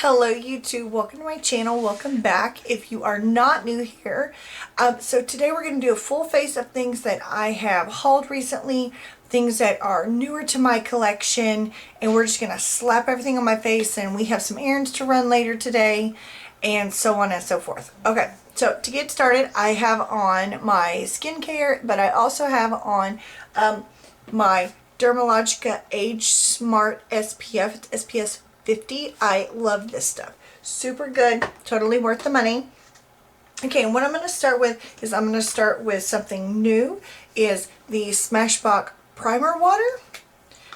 Hello YouTube, welcome to my channel, welcome back if you are not new here. So today we're going to do a full face of things that I have hauled recently, things that are newer to my collection, and we're just going to slap everything on my face, and we have some errands to run later today and so on and so forth. Okay, so to get started, I have on my skincare, but I also have on my Dermologica Age Smart SPF. It's SPF 50. I love this stuff. Super good. Totally worth the money. Okay, and what I'm going to start with is I'm going to start with something new. Is the Smashbox primer water.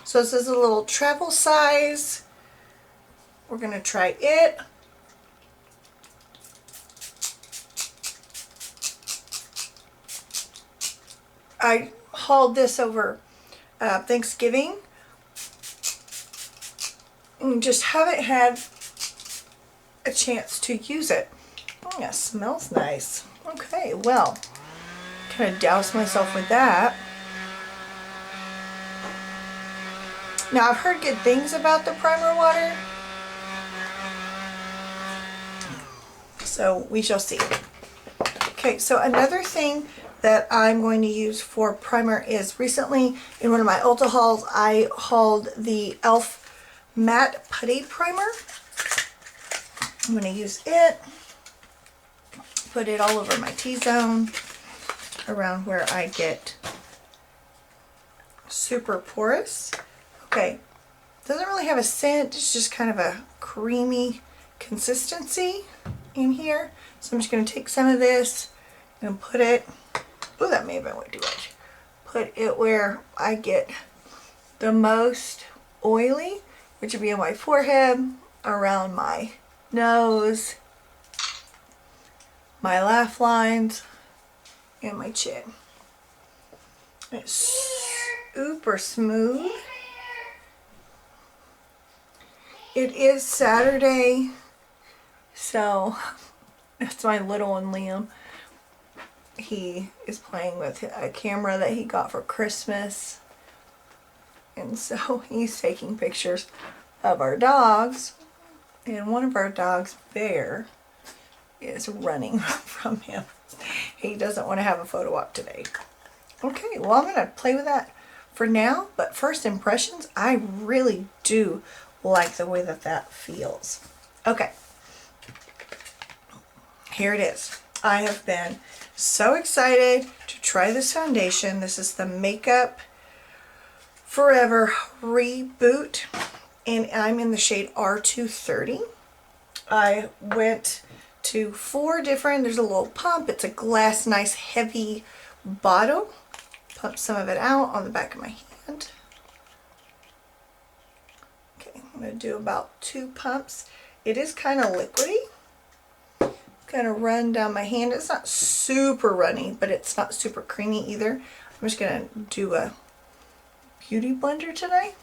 So this is a little travel size. We're going to try it. I hauled this over Thanksgiving. And just haven't had a chance to use it. Oh yeah, smells nice. Okay, well, kind of douse myself with that. Now I've heard good things about the primer water, so we shall see. Okay, so another thing that I'm going to use for primer is recently in one of my Ulta hauls, I hauled the e.l.f. Matte Putty Primer. I'm going to use it, put it all over my T-zone, around where I get super porous. Okay, doesn't really have a scent, it's just kind of a creamy consistency in here. So I'm just going to take some of this and put it, oh, that may have been way too much. Put it where I get the most oily, which would be on my forehead, around my nose, my laugh lines, and my chin. It's super smooth. It is Saturday, so that's my little one Liam. He is playing with a camera that he got for Christmas. And so he's taking pictures of our dogs, and one of our dogs, Bear, is running from him. He doesn't want to have a photo op today. Okay, well, I'm going to play with that for now, but first impressions, I really do like the way that that feels. Okay, here it is. I have been so excited to try this foundation. This is the Makeup Forever Reboot, and I'm in the shade R230. I went to 4 different, there's a little pump, it's a glass, nice heavy bottle. Pump some of it out on the back of my hand. Okay, I'm going to do about 2 pumps. It is kind of liquidy. Kind of run down my hand. It's not super runny, but it's not super creamy either. I'm just going to do a beauty blender today.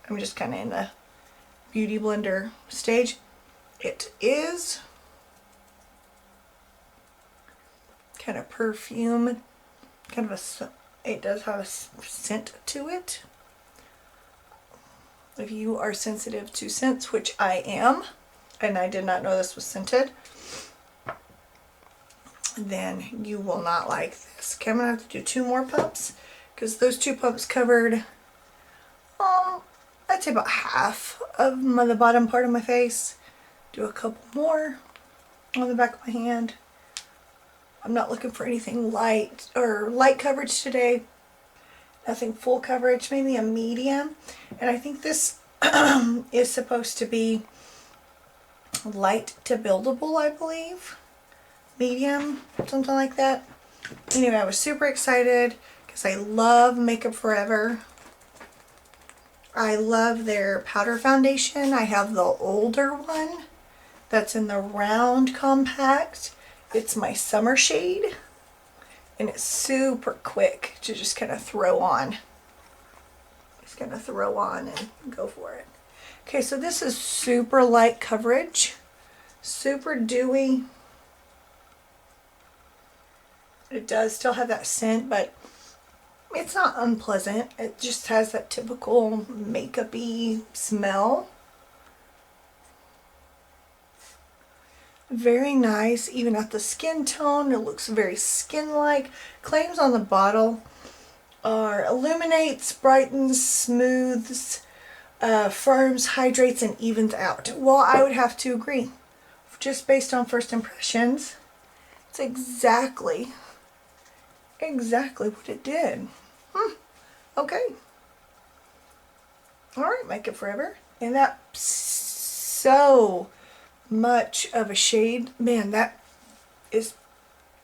I'm just kind of in the beauty blender stage. It is kind of perfume, kind of it does have a scent to it. If you are sensitive to scents, which I am, and I did not know this was scented, then you will not like this. Okay, I'm going to have to do 2 more pumps, because those 2 pumps covered, I'd say about half of the bottom part of my face. Do a couple more on the back of my hand. I'm not looking for anything light or light coverage today. Nothing full coverage, maybe a medium. And I think this is supposed to be light to buildable, I believe. Medium, something like that. Anyway, I was super excited because I love Makeup Forever. I love their powder foundation. I have the older one that's in the round compact. It's my summer shade, and it's super quick to just kind of throw on. Just gonna throw on and go for it. Okay, so this is super light coverage, super dewy. It does still have that scent, but it's not unpleasant. It just has that typical makeup-y smell. Very nice, even at the skin tone. It looks very skin-like. Claims on the bottle are illuminates, brightens, smooths, firms, hydrates, and evens out. Well, I would have to agree. Just based on first impressions, it's exactly what it did. Okay. Alright, Makeup Forever. And that's so much of a shade. Man, that is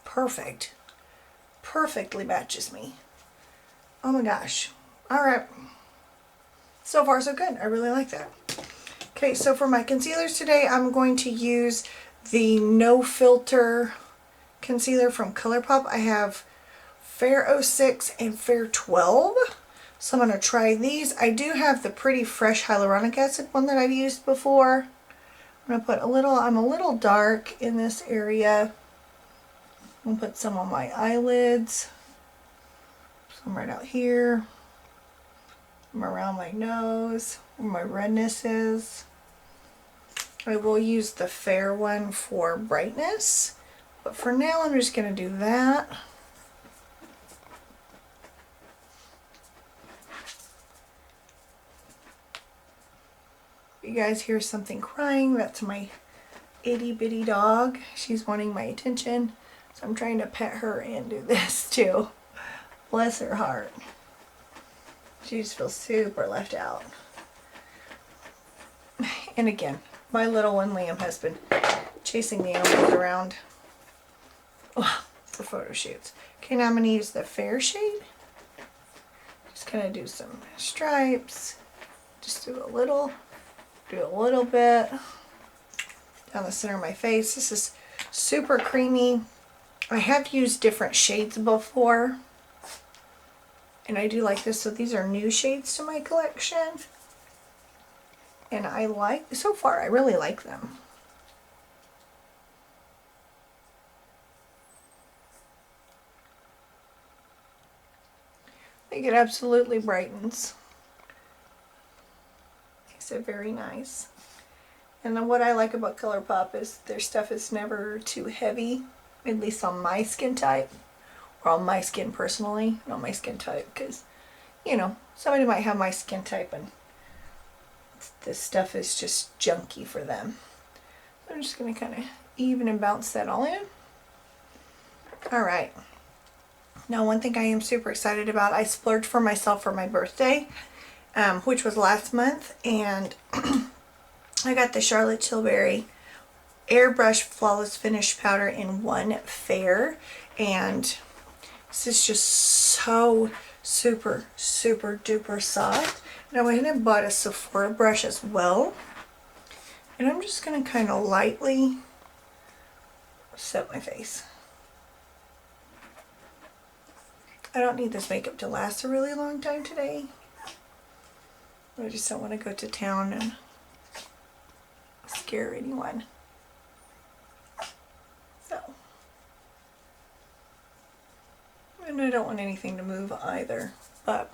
perfect. Perfectly matches me. Oh my gosh. Alright. So far so good. I really like that. Okay, so for my concealers today, I'm going to use the No Filter concealer from Colourpop. I have Fair 06 and Fair 12. So I'm going to try these. I do have the Pretty Fresh Hyaluronic Acid one that I've used before. I'm going to put a little, I'm a little dark in this area. I'm going to put some on my eyelids. Some right out here. Some around my nose, where my redness is. I will use the fair one for brightness. But for now, I'm just going to do that. You guys hear something crying, that's my itty bitty dog. She's wanting my attention, so I'm trying to pet her and do this too. Bless her heart. She just feels super left out. And again, my little one Liam has been chasing the animals around for photo shoots. Okay, now I'm going to use the fair shade. Just kind of do some stripes. Just do a little bit down the center of my face. This is super creamy. I have used different shades before, and I do like this. So these are new shades to my collection, and so far I really like them. I think it absolutely brightens. So very nice. And then what I like about Colourpop is their stuff is never too heavy, at least on my skin type, or on my skin personally, not my skin type, because, you know, somebody might have my skin type and this stuff is just junky for them. So I'm just going to kind of even and bounce that all in. Alright. Now one thing I am super excited about, I splurged for myself for my birthday. Which was last month, and I got the Charlotte Tilbury Airbrush Flawless Finish Powder in one fair, and this is just so super duper soft. And I went ahead and bought a Sephora brush as well, and I'm just going to kind of lightly set my face. I don't need this makeup to last a really long time today. I just don't want to go to town and scare anyone. So, and I don't want anything to move either, but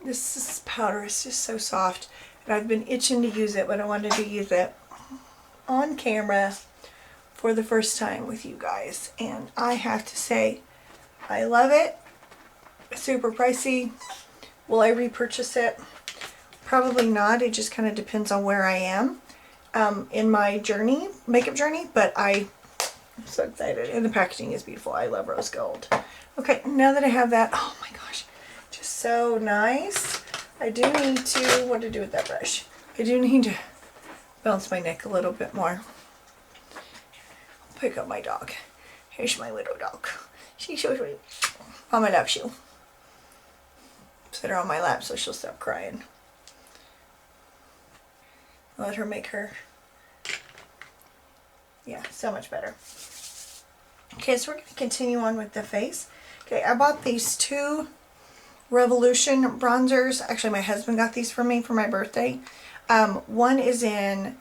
this powder is just so soft, and I've been itching to use it, but I wanted to use it on camera for the first time with you guys, and I have to say I love it. It's super pricey. Will I repurchase it? Probably not. It just kind of depends on where I am in my makeup journey, but I'm so excited. And the packaging is beautiful. I love rose gold. Okay, now that I have that, oh my gosh, just so nice. I do need to, what to do with that brush? I do need to bounce my neck a little bit more. Pick up my dog. Here's my little dog. She's so sweet. Mama loves you. Sit her on my lap so she'll stop crying. Let her make her, yeah, so much better. Okay, so we're going to continue on with the face. Okay, I bought these two Revolution bronzers. Actually, my husband got these for me for my birthday. One is in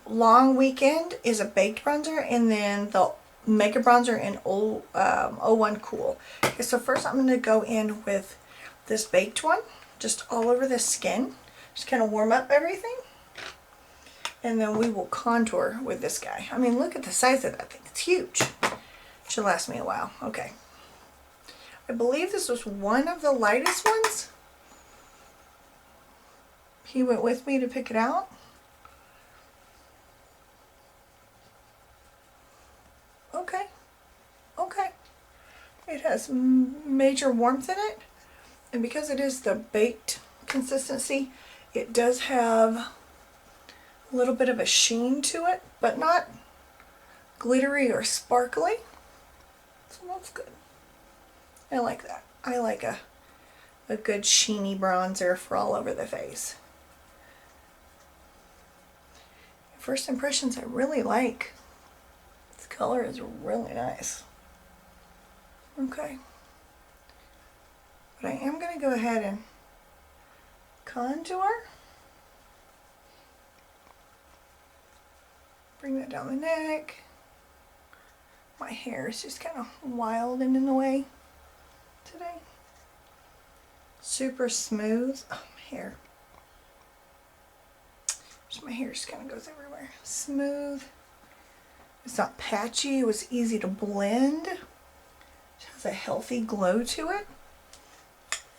Long Weekend, is a baked bronzer, and then the Mega Bronzer in 01 Cool. Okay, so first I'm going to go in with this baked one, just all over the skin. Just kind of warm up everything. And then we will contour with this guy. I mean, look at the size of that thing. It's huge. Should last me a while. Okay. I believe this was one of the lightest ones. He went with me to pick it out. Okay. Okay. It has major warmth in it. And because it is the baked consistency, it does have a little bit of a sheen to it, but not glittery or sparkly. So that's good. I like that. I like a good sheeny bronzer for all over the face. First impressions I really like. This color is really nice. Okay. But I am going to go ahead and contour. Bring that down the neck. My hair is just kind of wild and in the way today. Super smooth. Oh, my hair. My hair just kind of goes everywhere. Smooth. It's not patchy. It was easy to blend. It has a healthy glow to it.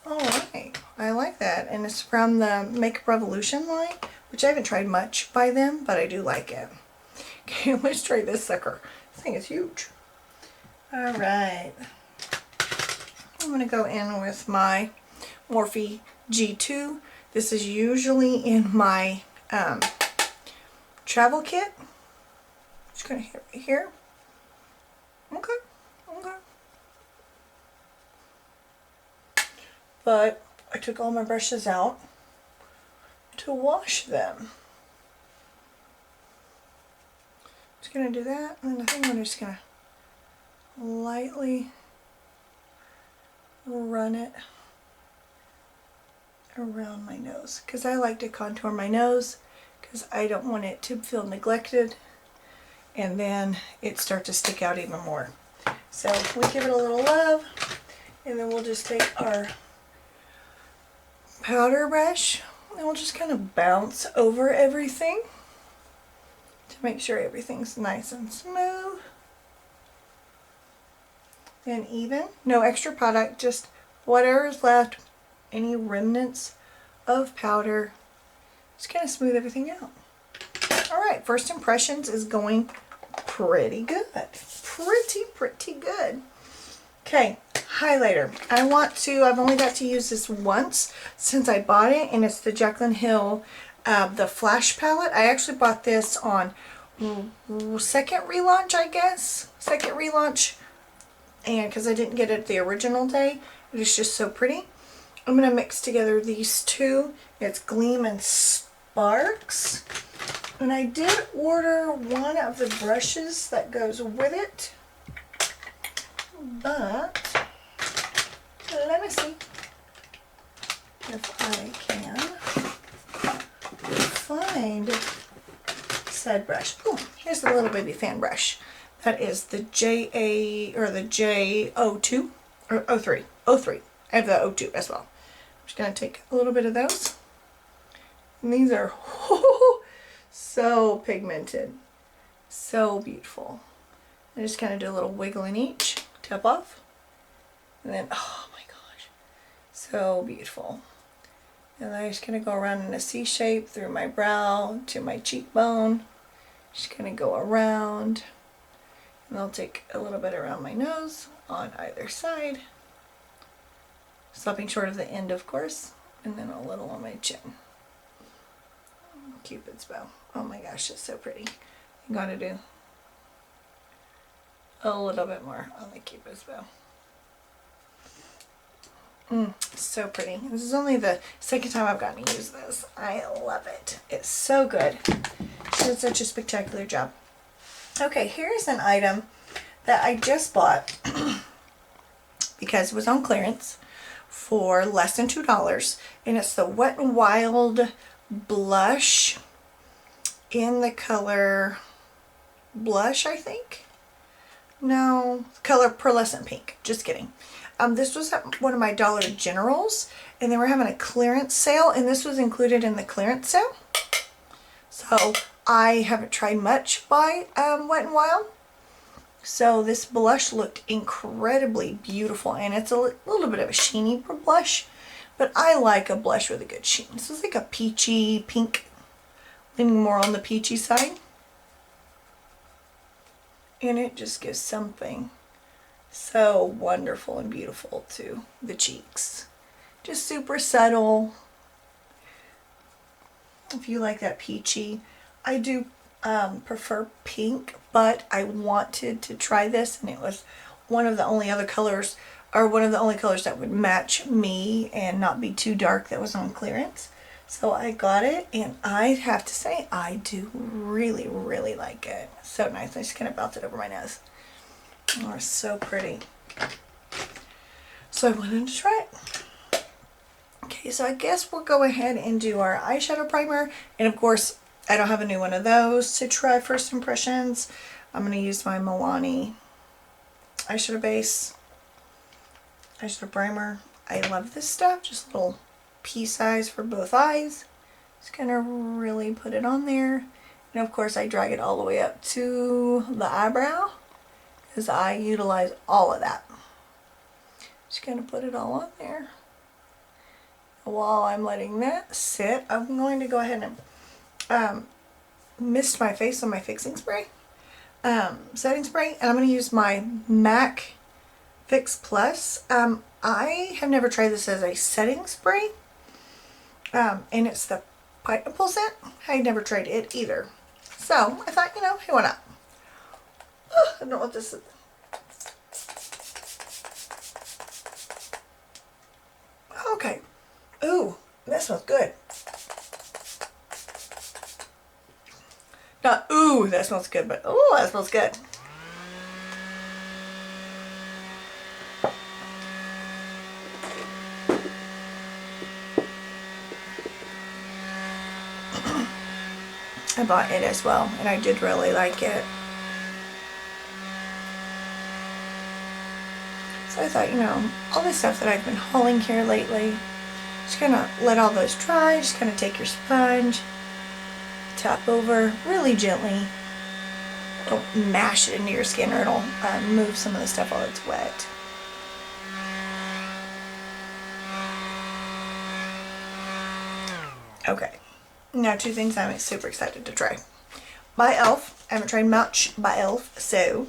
Alright. I like that. And it's from the Makeup Revolution line, which I haven't tried much by them, but I do like it. Okay, let's try this sucker. This thing is huge. Alright. I'm going to go in with my Morphe G2. This is usually in my travel kit. Just going to hit right here. Okay. Okay. But I took all my brushes out to wash them. Just going to do that, and then I think I'm just going to lightly run it around my nose, because I like to contour my nose because I don't want it to feel neglected and then it start to stick out even more. So we give it a little love, and then we'll just take our powder brush and we'll just kind of bounce over everything to make sure everything's nice and smooth and even. No extra product, just whatever is left, any remnants of powder. Just kind of smooth everything out. Alright, first impressions is going pretty good. Pretty good. Okay, highlighter. I've only got to use this once since I bought it, and it's the Jaclyn Hill, the Flash palette. I actually bought this on second relaunch, I guess. Second relaunch. And because I didn't get it the original day, it is just so pretty. I'm going to mix together these two. It's Gleam and Sparks. And I did order one of the brushes that goes with it. But let me see if I can find said brush. Oh, here's the little baby fan brush. That is the JA or the J02 or 03. 03. I have the 02 as well. I'm just going to take a little bit of those. And these are so pigmented. So beautiful. I just kind of do a little wiggle in each. Tap off. And then, oh my gosh. So beautiful. And then I'm just going to go around in a C shape through my brow to my cheekbone. Just going to go around. And I'll take a little bit around my nose on either side. Stopping short of the end, of course. And then a little on my chin. Cupid's bow. Oh my gosh, it's so pretty. I'm going to do a little bit more on the Cupid's bow. So pretty. This is only the second time I've gotten to use this. I love it. It's so good. She did such a spectacular job. Okay, here's an item that I just bought because it was on clearance for less than $2, and it's the Wet n Wild blush in the color blush, I think. No, color Pearlescent pink. Just kidding. This was at one of my Dollar Generals, and they were having a clearance sale, and this was included in the clearance sale. So I haven't tried much by Wet n Wild. So this blush looked incredibly beautiful, and it's a little bit of a sheeny blush, but I like a blush with a good sheen. This is like a peachy pink, leaning more on the peachy side. And it just gives something so wonderful and beautiful to the cheeks. Just super subtle. If you like that peachy, I do prefer pink, but I wanted to try this, and it was one of the only other colors, or one of the only colors that would match me and not be too dark, that was on clearance. So I got it, and I have to say I do really, really like it. So nice. I just kind of bounced it over my nose. Oh, it's so pretty. So I wanted to try it. Okay, so I guess we'll go ahead and do our eyeshadow primer. And of course, I don't have a new one of those to try first impressions. I'm going to use my Milani eyeshadow base, eyeshadow primer. I love this stuff. Just a little pea size for both eyes. Just going to really put it on there. And of course, I drag it all the way up to the eyebrow, because I utilize all of that. Just going to put it all on there. While I'm letting that sit, I'm going to go ahead and mist my face on my fixing spray, setting spray, and I'm going to use my MAC Fix Plus. I have never tried this as a setting spray, and it's the pineapple scent. I never tried it either, so I thought, you know, hey, why not? I don't know what this is. Okay. Ooh, that smells good. Not ooh, that smells good, but ooh, that smells good. I bought it as well, and I did really like it. So I thought, you know, all the stuff that I've been hauling here lately, just gonna let all those dry. Just gonna take your sponge, tap over really gently. Don't mash it into your skin, or it'll move some of the stuff while it's wet. Okay, now two things I'm super excited to try. By e.l.f. I haven't tried much by e.l.f. So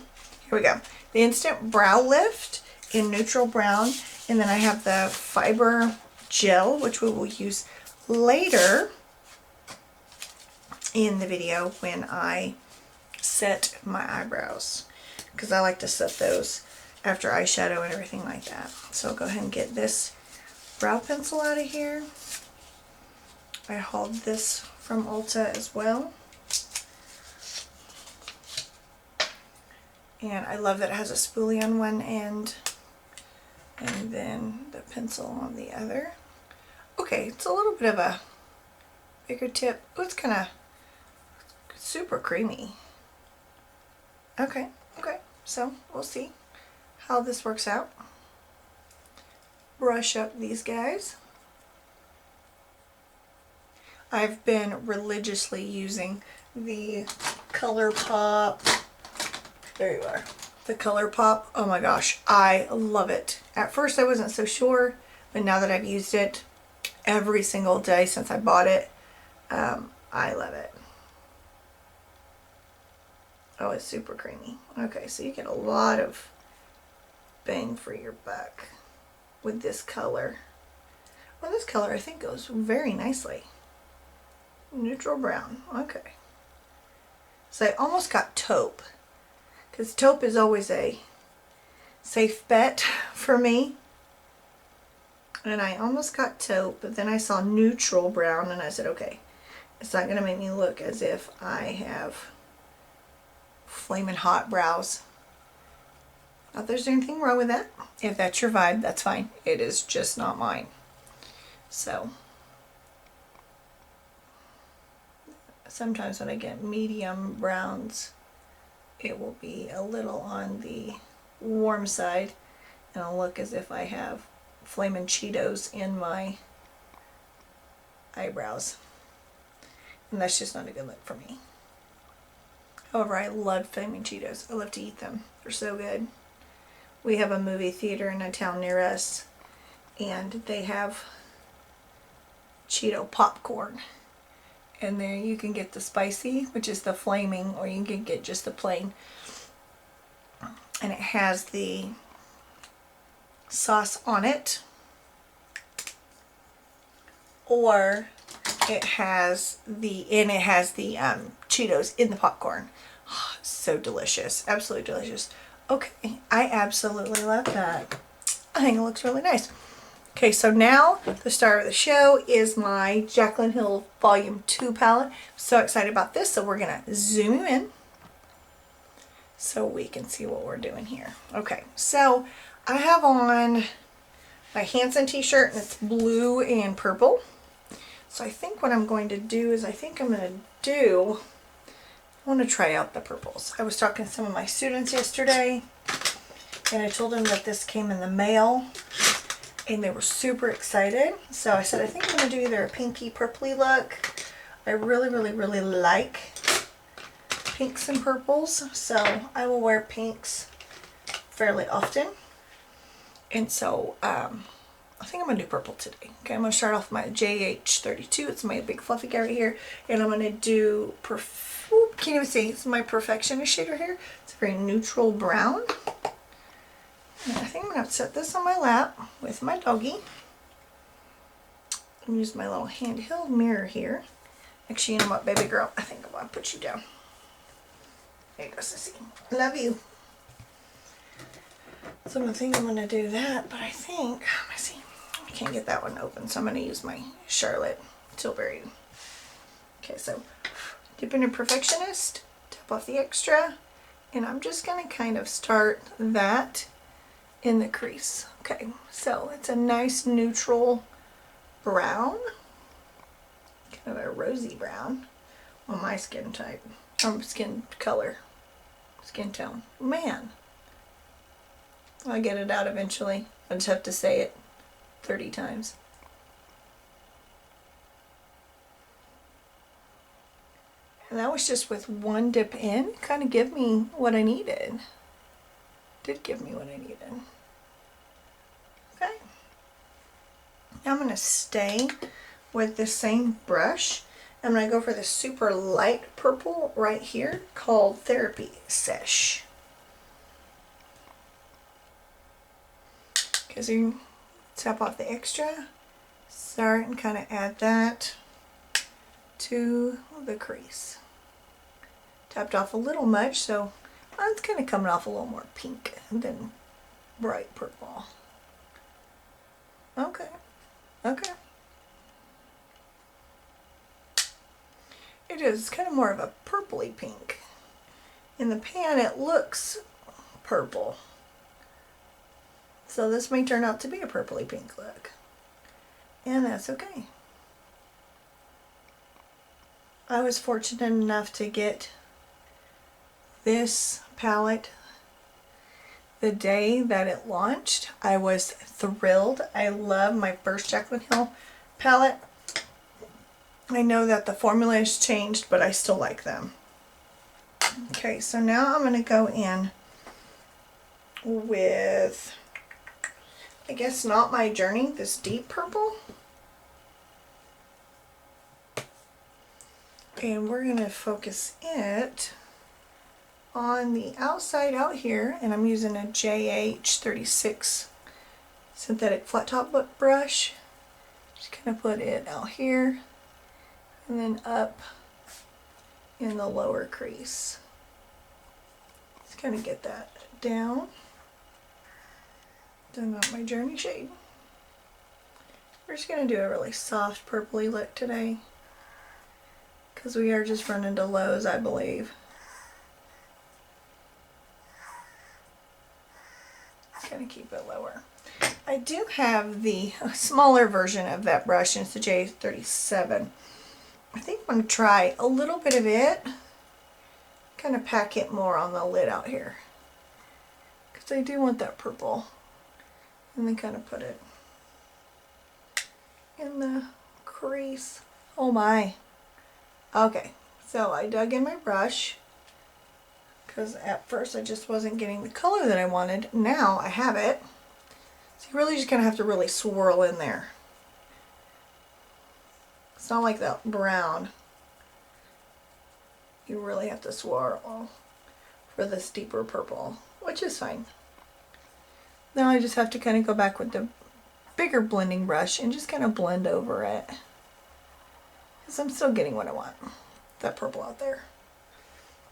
here we go. The Instant Brow Lift in neutral brown, and then I have the Fiber Gel, which we will use later in the video when I set my eyebrows, because I like to set those after eyeshadow and everything like that. So I'll go ahead and get this brow pencil out of here. I hauled this from Ulta as well, and I love that it has a spoolie on one end and then the pencil on the other. Okay, it's a little bit of a bigger tip. Oh, it's kind of super creamy. Okay, so we'll see how this works out. Brush up these guys. I've been religiously using the Colourpop. There you are. The Colourpop. Oh my gosh, I love it. At first I wasn't so sure, but now that I've used it every single day since I bought it, I love it. Oh, it's super creamy. Okay, so you get a lot of bang for your buck with this color. Well, this color I think goes very nicely. Neutral brown. Okay. So I almost got taupe, because taupe is always a safe bet for me. And I almost got taupe, but then I saw neutral brown and I said, okay, it's not going to make me look as if I have flaming hot brows. Not that there's anything wrong with that. If that's your vibe, that's fine. It is just not mine. So sometimes when I get medium browns, it will be a little on the warm side, and I'll look as if I have flamin' Cheetos in my eyebrows, and that's just not a good look for me. However, I love Flaming Cheetos. I love to eat them. They're so good. We have a movie theater in a town near us, and they have Cheeto popcorn. And there you can get the spicy, which is the flaming, or you can get just the plain. And it has the sauce on it, or it has the Cheetos in the popcorn. Oh, so delicious, absolutely delicious. Okay, I absolutely love that. I think it looks really nice. Okay, so now the star of the show is my Jaclyn Hill Volume 2 palette. So excited about this, so we're gonna zoom you in so we can see what we're doing here. Okay, so I have on my Hanson t-shirt, and it's blue and purple. So I think what I'm going to do is I want to try out the purples. I was talking to some of my students yesterday, and I told them that this came in the mail, and they were super excited. So I said, I think I'm going to do either a pinky purpley look. I really, really, really like pinks and purples, so I will wear pinks fairly often. And so I think I'm going to do purple today. Okay, I'm going to start off my JH32. It's my big fluffy guy right here. And I'm going to do, can't even see, it's my Perfectionist shade right here. It's a very neutral brown. And I think I'm going to set this on my lap with my doggy. And use my little handheld mirror here. Actually, you know what, baby girl? I think I'm going to put you down. There you go, sissy. Love you. So I think I'm going to do that, but I think, let me see. I can't get that one open, so I'm going to use my Charlotte Tilbury. Okay, so dip into Perfectionist, tap off the extra, and I'm just going to kind of start that in the crease. Okay, so it's a nice neutral brown, kind of a rosy brown on my skin type, skin color, skin tone. Man, I'll get it out eventually. I just have to say it 30 times. And that was just with one dip in. Kind of give me what I needed. Did give me what I needed. Okay. Now I'm going to stay with the same brush. I'm going to go for the super light purple right here called Therapy Sesh. Okay, so you tap off the extra, start and kind of add that to the crease. Tapped off a little much, so it's kind of coming off a little more pink than bright purple. Okay, okay. It is kind of more of a purpley pink. In the pan it looks purple. So this may turn out to be a purpley pink look. And that's okay. I was fortunate enough to get this palette the day that it launched. I was thrilled. I love my first Jaclyn Hill palette. I know that the formula has changed, but I still like them. Okay, so now I'm going to go in with, I guess not my Journey, this deep purple. And we're going to focus it on the outside out here, and I'm using a JH36 synthetic flat top brush. Just kind of put it out here and then up in the lower crease. Just kind of get that down. Then not my Journey shade. We're just going to do a really soft purpley look today because we are just running to lows, I believe. Going to keep it lower. I do have the smaller version of that brush, and it's the J37. I think I'm going to try a little bit of it, kind of pack it more on the lid out here, because I do want that purple, and then kind of put it in the crease. Oh my. Okay, so I dug in my brush, because at first I just wasn't getting the color that I wanted. Now I have it. So you really just kind of have to really swirl in there. It's not like that brown. You really have to swirl for this deeper purple, which is fine. Now I just have to kind of go back with the bigger blending brush and just kind of blend over it. Because I'm still getting what I want. That purple out there.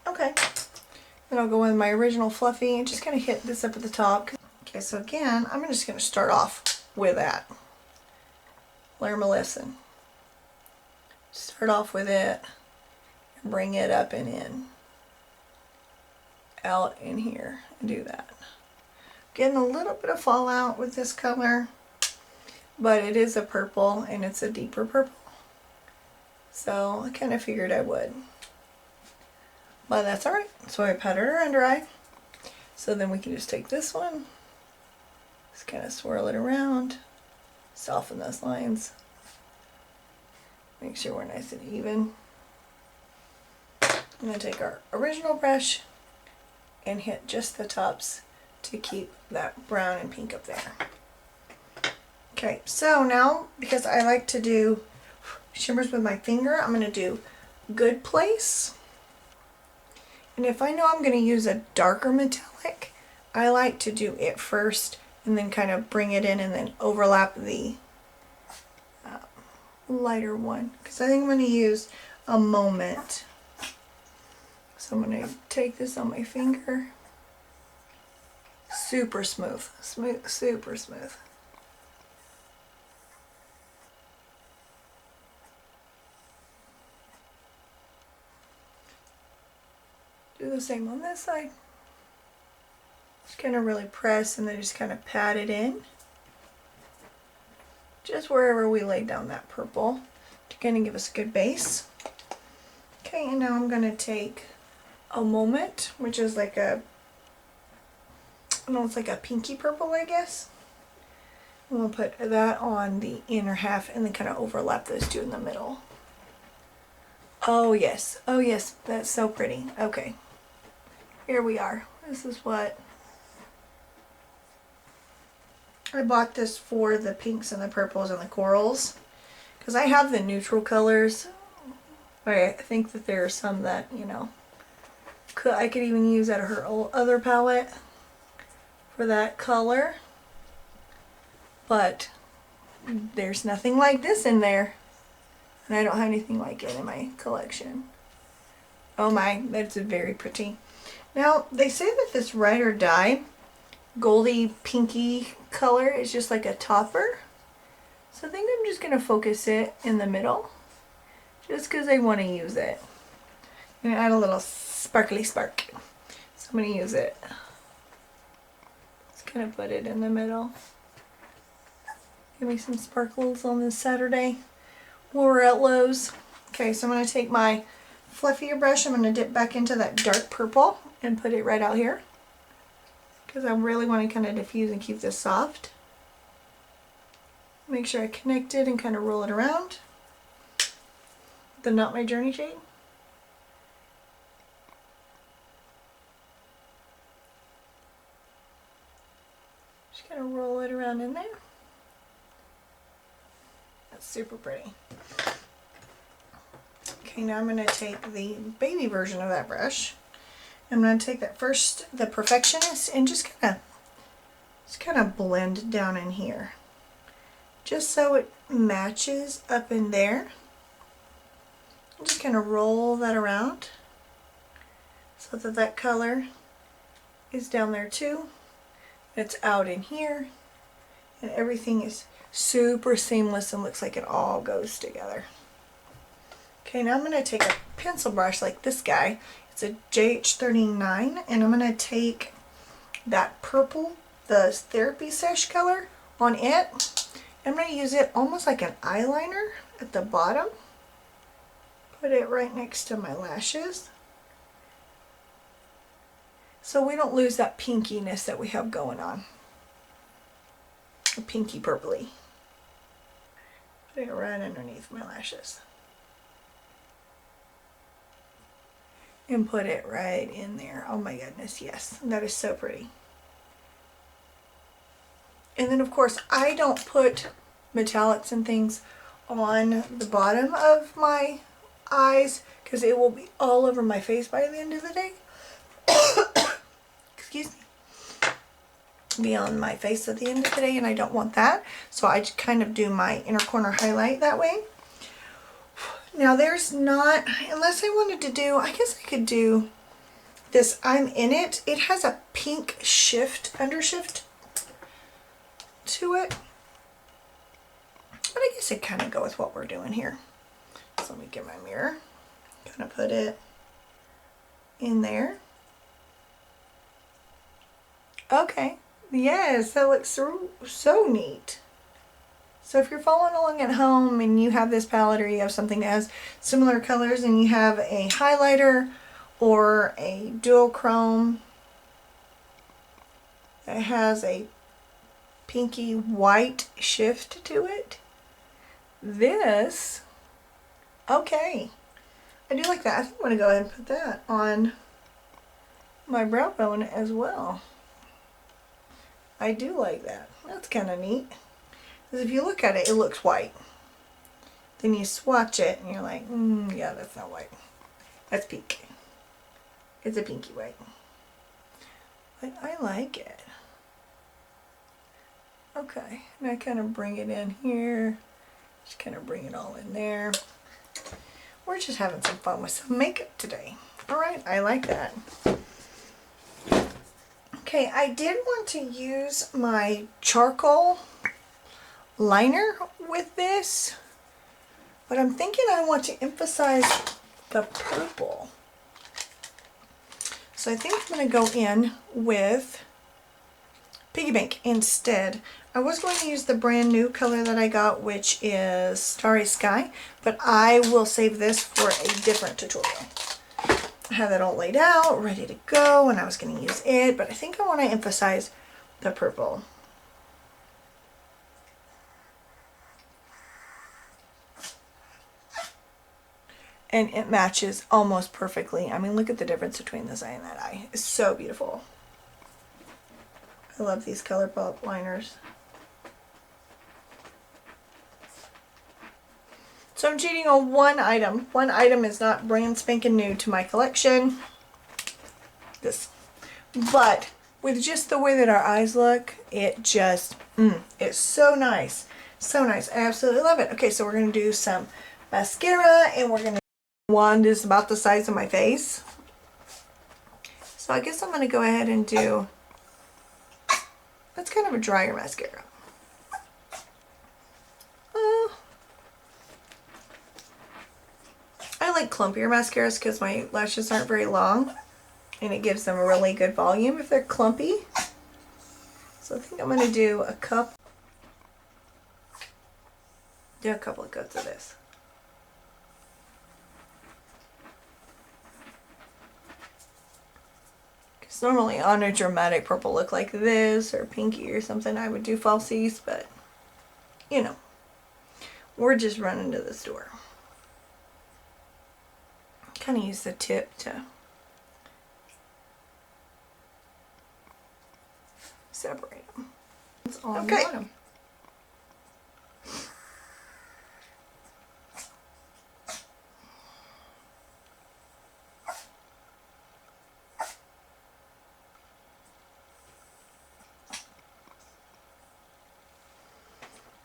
Okay. Then I'll go with my original fluffy and just kind of hit this up at the top. Okay, so again, I'm just going to start off with that. Dermologica. Start off with it and bring it up and in. Out in here and do that. Getting a little bit of fallout with this color, but it is a purple and it's a deeper purple. So I kind of figured I would. But that's alright. So I powdered her under eye. So then we can just take this one, just kind of swirl it around, soften those lines, make sure we're nice and even. I'm going to take our original brush and hit just the tops to keep that brown and pink up there. Okay, so now, because I like to do shimmers with my finger, I'm going to do Good Place. And if I know I'm going to use a darker metallic, I like to do it first and then kind of bring it in and then overlap the lighter one. Because I think I'm going to use a Moment. So I'm going to take this on my finger. Super smooth. Super smooth. Do the same on this side. Just kind of really press and then just kind of pat it in. Just wherever we laid down that purple to kind of give us a good base. Okay, and now I'm going to take a Moment, which is like a, I don't know, it's like a pinky purple, I guess. And we'll put that on the inner half and then kind of overlap those two in the middle. Oh yes, that's so pretty. Okay. Here we are. This is what I bought this for, the pinks and the purples and the corals, because I have the neutral colors, but I think that there are some that, you know, I could even use out of her other palette for that color, but there's nothing like this in there, and I don't have anything like it in my collection. Oh my, that's very pretty. Now, they say that this Ride or Die goldy pinky color is just like a topper. So I think I'm just going to focus it in the middle. Just because I want to use it. I'm going to add a little sparkly spark. So I'm going to use it. Just kind of put it in the middle. Give me some sparkles on this Saturday while we're at Lowe's. Okay, so I'm going to take my fluffier brush. I'm going to dip back into that dark purple and put it right out here, because I really want to kind of diffuse and keep this soft. Make sure I connect it and kind of roll it around. The Not My Journey shade. Just kind of roll it around in there. That's super pretty. Okay, now I'm going to take the baby version of that brush. I'm going to take that first, the Perfectionist, and just kind of blend down in here, just so it matches up in there. Just kind of roll that around so that that color is down there too. It's out in here, and everything is super seamless and looks like it all goes together. Okay, now I'm going to take a pencil brush like this guy. It's a JH39, and I'm going to take that purple, the Therapy Sesh color on it. I'm going to use it almost like an eyeliner at the bottom. Put it right next to my lashes, so we don't lose that pinkiness that we have going on. A pinky purpley. Put it right underneath my lashes. and put it right in there. Oh my goodness, yes, that is so pretty. And then of course I don't put metallics and things on the bottom of my eyes because it will be all over my face by the end of the day. Excuse me. Be on my face at the end of the day, and I don't want that, so I just kind of do my inner corner highlight that way. Now there's not, unless I wanted to do, I guess I could do this I'm In It. It has a pink undershift to it, but I guess I'd kind of go with what we're doing here. So let me get my mirror, kind of put it in there. Okay, yes, that looks so neat. So if you're following along at home and you have this palette, or you have something that has similar colors and you have a highlighter or a dual chrome that has a pinky white shift to it, this, okay, I do like that. I think I'm going to go ahead and put that on my brow bone as well. I do like that. That's kind of neat. Because if you look at it, it looks white. Then you swatch it and you're like, yeah, that's not white. That's pink. It's a pinky white. But I like it. Okay, and I kind of bring it in here. Just kind of bring it all in there. We're just having some fun with some makeup today. Alright, I like that. Okay, I did want to use my charcoal liner with this, but I'm thinking I want to emphasize the purple. So I think I'm going to go in with Piggy Bank instead. I was going to use the brand new color that I got, which is Starry Sky, but I will save this for a different tutorial. I have that all laid out, ready to go, and I was going to use it, but I think I want to emphasize the purple. And it matches almost perfectly. I mean, look at the difference between this eye and that eye. It's so beautiful. I love these Colourpop liners. So I'm cheating on one item. One item is not brand spanking new to my collection. This. But with just the way that our eyes look, it just, it's so nice. So nice. I absolutely love it. Okay, so we're going to do some mascara, and we're going to, wand is about the size of my face. So I guess I'm going to go ahead and do, that's kind of a drier mascara. I like clumpier mascaras because my lashes aren't very long, and it gives them a really good volume if they're clumpy. So I think I'm going to do a couple of coats of this. Because normally on a dramatic purple look like this or pinky or something, I would do falsies, but you know, we're just running to the store. Kind of use the tip to separate them. It's on the bottom.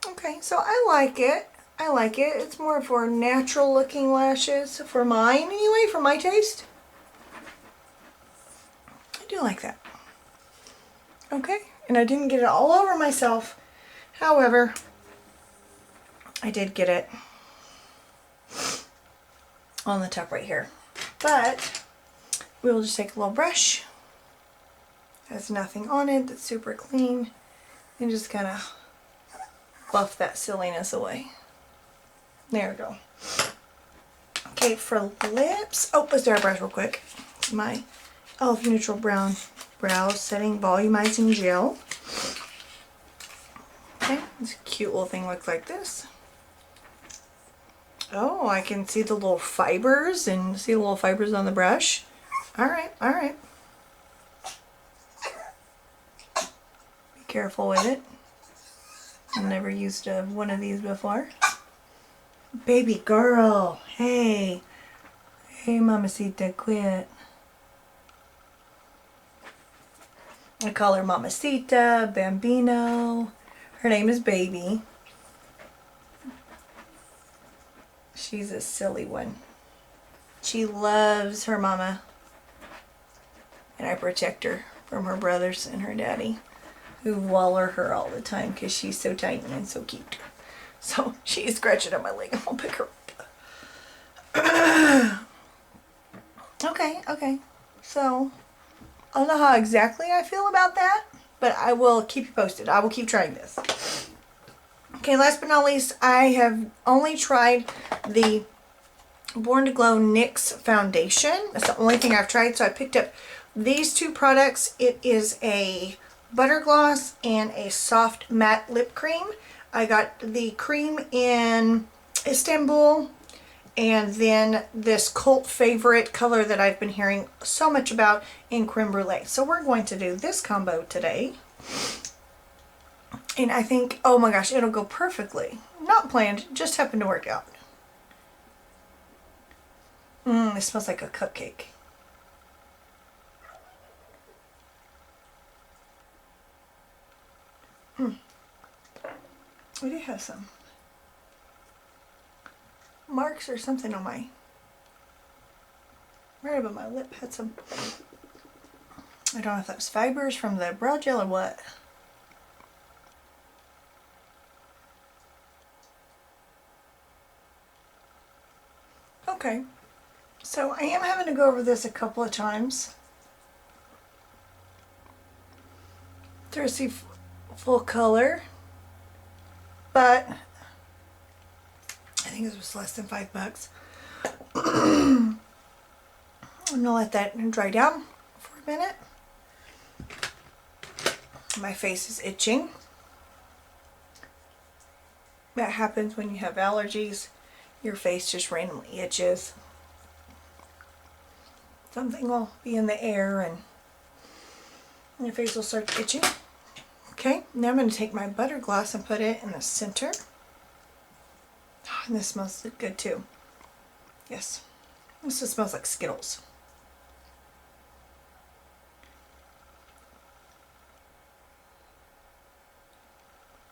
Okay, so I like it. I like it. It's more for natural looking lashes, for mine anyway, for my taste. I do like that. Okay, and I didn't get it all over myself. However, I did get it on the top right here. But we'll just take a little brush. Has nothing on it, that's super clean, and just kind of buff that silliness away. There we go. Okay, for lips, let's do our brush real quick. It's my e.l.f. Neutral Brown Brow Setting Volumizing Gel. Okay, this cute little thing looks like this. Oh, I can see the little fibers on the brush. All right, all right. Be careful with it. I've never used one of these before. Baby girl, hey. Hey, Mamacita, quit. I call her Mamacita, Bambino. Her name is Baby. She's a silly one. She loves her mama. And I protect her from her brothers and her daddy, who waller her all the time because she's so tiny and so cute. So she's scratching at my leg. I'll pick her up. Okay. So I don't know how exactly I feel about that, but I will keep you posted. I will keep trying this. Okay, last but not least, I have only tried the Born to Glow NYX foundation. That's the only thing I've tried. So I picked up these two products. It is a butter gloss and a soft matte lip cream. I got the cream in Istanbul, and then this cult favorite color that I've been hearing so much about in Creme Brulee. So we're going to do this combo today. And I think, oh my gosh, it'll go perfectly. Not planned, just happened to work out. It smells like a cupcake. We do have some marks or something on my, right above my lip had some, I don't know if that was fibers from the brow gel or what. Okay, so I am having to go over this a couple of times to receive full color, but I think this was less than $5. I'm gonna let that dry down for a minute. My face is itching. That happens when you have allergies. Your face just randomly itches. Something will be in the air and your face will start itching. Okay, now I'm going to take my butter gloss and put it in the center. Oh, and this smells good too. Yes, this just smells like Skittles.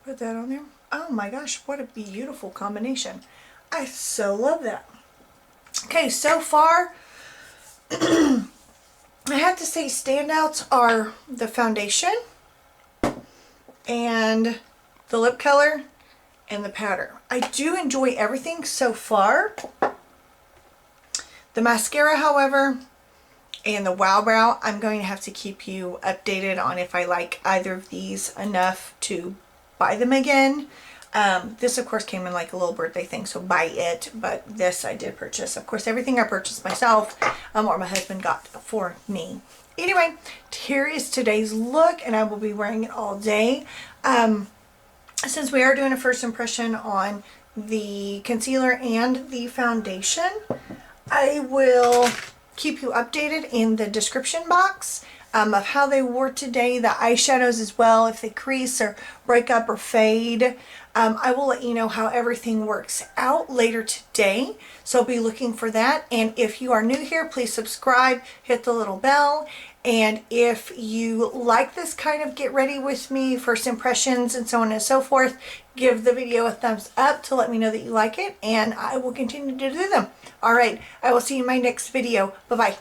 Put that on there. Oh my gosh, what a beautiful combination. I so love that. Okay, so far, I have to say standouts are the foundation and the lip color and the powder. I do enjoy everything so far. The mascara, however, and the Wow Brow, I'm going to have to keep you updated on if I like either of these enough to buy them again. This of course came in like a little birthday thing, so buy it, but this I did purchase. Of course, everything I purchased myself, or my husband got for me. Anyway, here is today's look, and I will be wearing it all day. Since we are doing a first impression on the concealer and the foundation, I will keep you updated in the description box of how they wore today, the eyeshadows as well, if they crease or break up or fade. I will let you know how everything works out later today, so be looking for that. And if you are new here, please subscribe, hit the little bell. And if you like this kind of get ready with me, first impressions and so on and so forth, give the video a thumbs up to let me know that you like it, and I will continue to do them. All right, I will see you in my next video. Bye-bye.